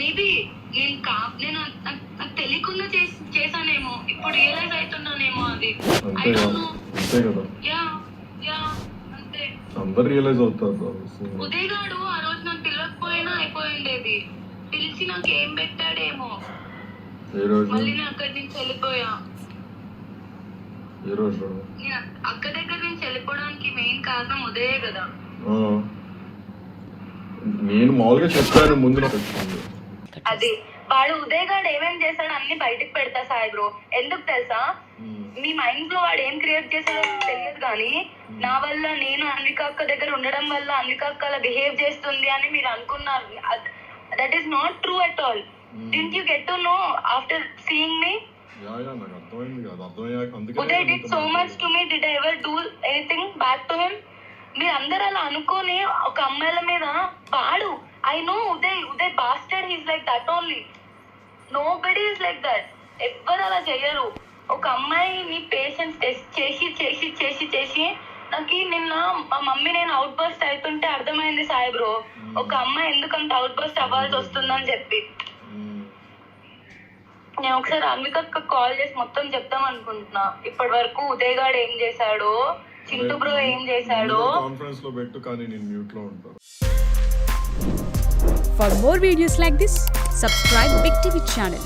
Maybe నేను నాకు తెలియకుండా చేశానేమో, ఇప్పుడు రియలైజ్ అవుతున్నానేమో అది. అంతే కదా, యా యా అంతే. అందరు రియలైజ్ అవుతారు. ఉదయ్ గాడు ఆ రోజు నాకు పిలవకపోయినా అయిపోయిండేది, పిలిచి నాకు ఏం పెట్టాడేమో. మళ్ళీ నేను అక్కడి నుంచి వెళ్ళిపోయా. నేను అక్క దగ్గర నుంచి వెళ్ళిపోవడానికి మెయిన్ కారణం ఉదయే కదా. నేను మామూలుగా చెప్పాను ముందు నాకు అది వాడు ఉదయ్ గాడు ఏమేమి చేశాడు అన్ని బయటకు పెడతా సాయి బ్రో. ఎందుకు తెలుసా, మీ మైండ్ లో వాడు ఏం క్రియేట్ చేశాడో తెలియదు కానీ నా వల్ల నేను అన్విక అక్క దగ్గర ఉండడం వల్ల అన్విక అక్క అలా బిహేవ్ చేస్తుంది అని మీరు అనుకున్నారు. That is not true at all. Didn't you get to know after seeing me? Uday did so much to me. Did I ever do anything back to him? మీరు అందరు అలా అనుకోని ఒక అమ్మాయిల మీద వాడు, I know Uday bastard, he's like that only. Nobody is like that. ఎవ్వరు అలా చెయ్యరు. ఒక అమ్మాయిని పేషెన్స్ టెస్ట్ చేసి చేసి చేసి చేసి నాకు నిన్న మా మమ్మీ నేను అవుట్ బస్ట్ అవుతుంటే అర్థమైంది సాయి బ్రో, ఒక అమ్మాయి ఎందుకంత అవుట్ బస్ట్ అవ్వాల్సి వస్తుందని చెప్పి. నేను ఒకసారి అన్విక కాల్ చేసి మొత్తం చెప్తాం అనుకుంటున్నా. ఇప్పటి వరకు ఉదయ్ గాడు ఏం చేశాడో, చింటూ బ్రో ఏం చేశాడో. కాన్ఫరెన్స్ లో పెట్టు, కానీ నేను మ్యూట్ లో ఉంటాను. For more videos like this, subscribe Big TV channel.